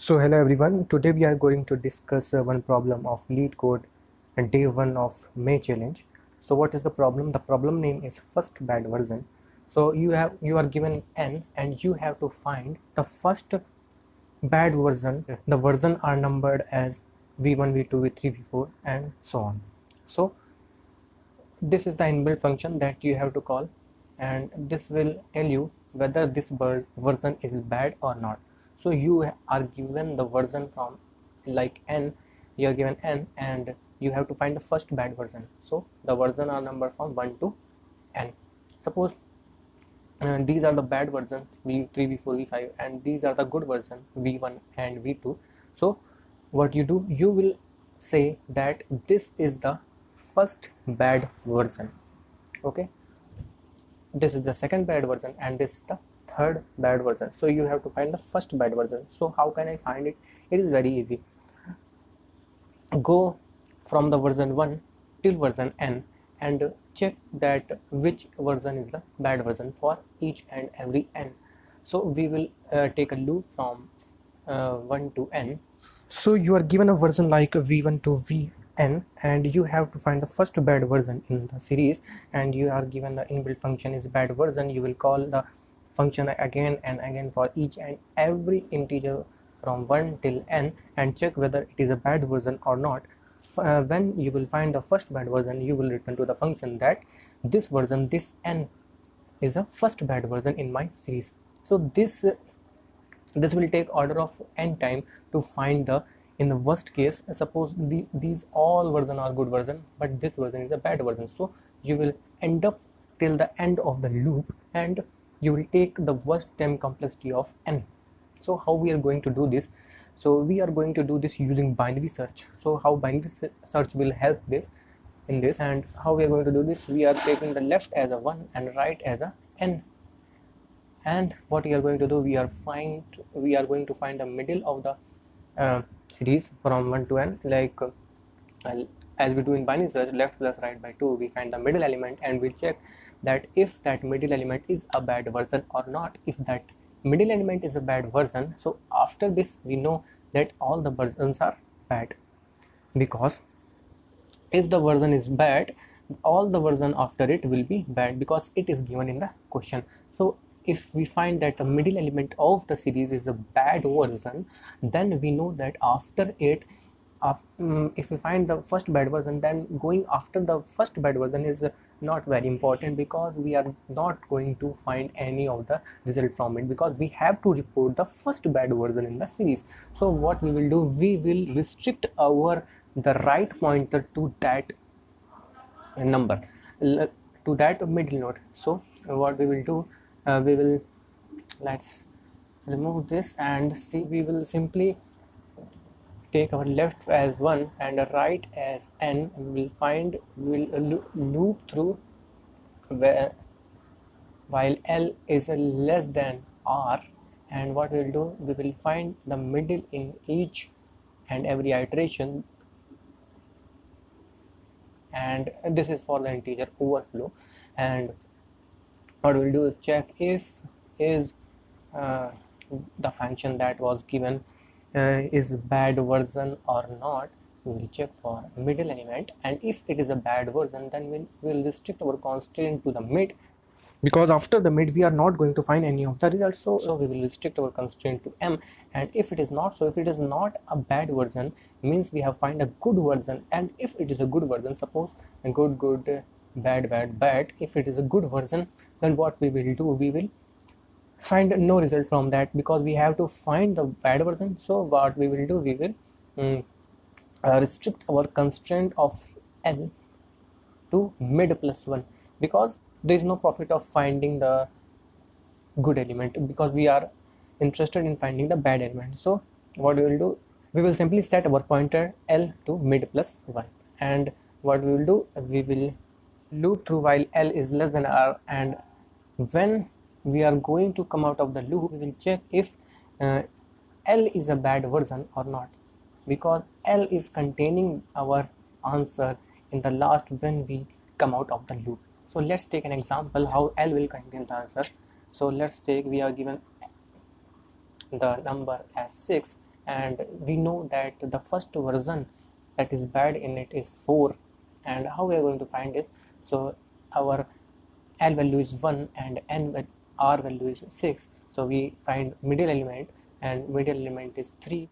So hello everyone, today we are going to discuss one problem of LeetCode and day 1 of May challenge. So what is the problem? The problem name is first bad version. So you are given n and you have to find the first bad version. The version are numbered as v1, v2, v3, v4 and so on. So this is the inbuilt function that you have to call, and this will tell you whether this version is bad or not. So you are given the version from like n, you are given n and you have to find the first bad version. So the version are numbered from 1 to n. Suppose these are the bad versions v3, v4, v5, and these are the good version v1 and v2. So what you do, you will say that this is the first bad version. Okay, this is the second bad version and this is the third bad version. So you have to find the first bad version. So how can I find it? It is very easy. Go from the version 1 till version n and check that which version is the bad version for each and every n. So we will take a loop from 1 to n. So you are given a version like v1 to vn and you have to find the first bad version in the series, and you are given the inbuilt function is bad version. You will call the function again and again for each and every integer from 1 till n and check whether it is a bad version or not. When you will find the first bad version, you will return to the function that this version, this n, is a first bad version in my series. So this will take order of n time to find the, in the worst case, suppose these all version are good version but this version is a bad version. So you will end up till the end of the loop and you will take the worst time complexity of n. So how we are going to do this? So we are going to do this using binary search. So how binary search will help this in this, and how we are going to do this? We are taking the left as a 1 and right as a n, and what we are going to do, we are going to find the middle of the series from 1 to n, like as we do in binary search, left plus right by 2, we find the middle element and we check that if that middle element is a bad version or not. If that middle element is a bad version, so after this we know that all the versions are bad, because if the version is bad, all the version after it will be bad because it is given in the question. So if we find that the middle element of the series is a bad version, then we know that after it, if we find the first bad version, then going after the first bad version is not very important, because we are not going to find any of the result from it, because we have to report the first bad version in the series. So what we will do, we will restrict the right pointer to that number, to that middle node. So what we will do, we will, let's remove this and see, we will simply take our left as 1 and right as n. We will loop through while L is less than R, and what we will do, we will find the middle in each and every iteration, and this is for the integer overflow. And what we will do is check if is the function that was given is bad version or not. We will check for middle element, and if it is a bad version, then we will restrict our constraint to the mid, because after the mid we are not going to find any of the results. So we will restrict our constraint to m, and if it is not so, if it is not a bad version, means we have find a good version. And if it is a good version, suppose a good, bad, if it is a good version, then what we will do, we will find no result from that, because we have to find the bad version. So what we will do, we will restrict our constraint of L to mid plus 1, because there is no profit of finding the good element, because we are interested in finding the bad element. So what we will do, we will simply set our pointer L to mid plus 1, and what we will do, we will loop through while L is less than R, and when we are going to come out of the loop, we will check if L is a bad version or not, because L is containing our answer in the last when we come out of the loop. So let's take an example how L will contain the answer. So let's take, we are given the number as 6 and we know that the first version that is bad in it is 4. And how we are going to find this? So our L value is 1 and R value is 6, so we find middle element, and middle element is 3.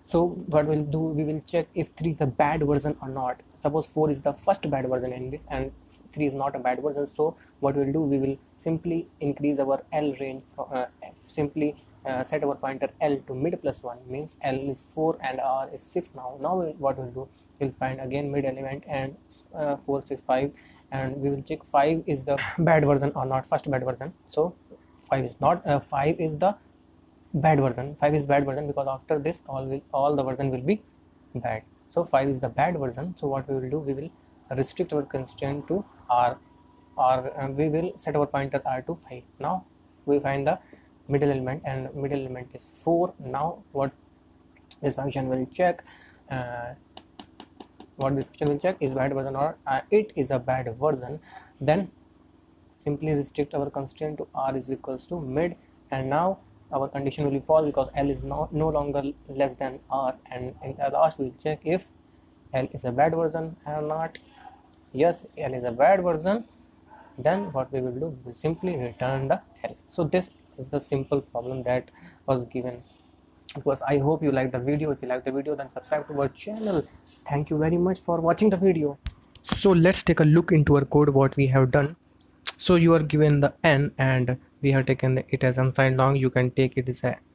So what we'll do, we will check if 3 is the bad version or not. Suppose 4 is the first bad version in this and 3 is not a bad version. So what we'll do, we will simply increase our L range from simply set our pointer L to mid plus 1, means L is 4 and R is 6. Now what we'll do, we'll find again mid element and 4, 6, 5, and we will check 5 is the bad version or not, first bad version. So 5 is not 5 is the bad version. 5 is bad version because after this all the version will be bad. So 5 is the bad version. So what we will do, we will restrict our constraint to R, or we will set our pointer R to 5. Now we find the middle element, and middle element is 4. Now what this function will check, is bad version or it is a bad version. Then simply restrict our constraint to R is equals to mid, and now our condition will be false because L is no longer less than R, and in the last we'll check if L is a bad version or not. Yes, L is a bad version. Then what we will do, we will simply return the L. So this is the simple problem that was given to us. I hope you like the video. If you like the video, then subscribe to our channel. Thank you very much for watching the video. So let's take a look into our code, what we have done. So you are given the n and we have taken it as unsigned long. You can take it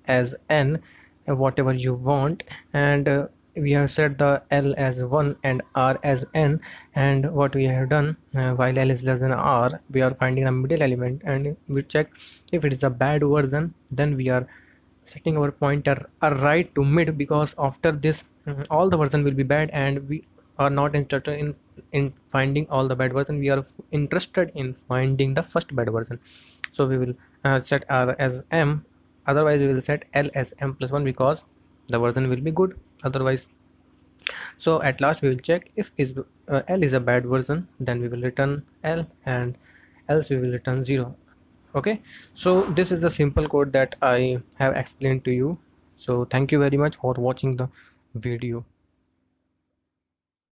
as n, whatever you want, and we have set the L as 1 and R as n. And what we have done, while L is less than R, we are finding a middle element, and we check if it is a bad version. Then we are setting our pointer right to mid, because after this all the version will be bad, and we are not interested in finding all the bad version. We are interested in finding the first bad version. So we will set R as M, otherwise we will set L as M plus 1 because the version will be good otherwise. So at last we will check if L is a bad version, then we will return L, and else we will return 0. Okay, so this is the simple code that I have explained to you. So thank you very much for watching the video.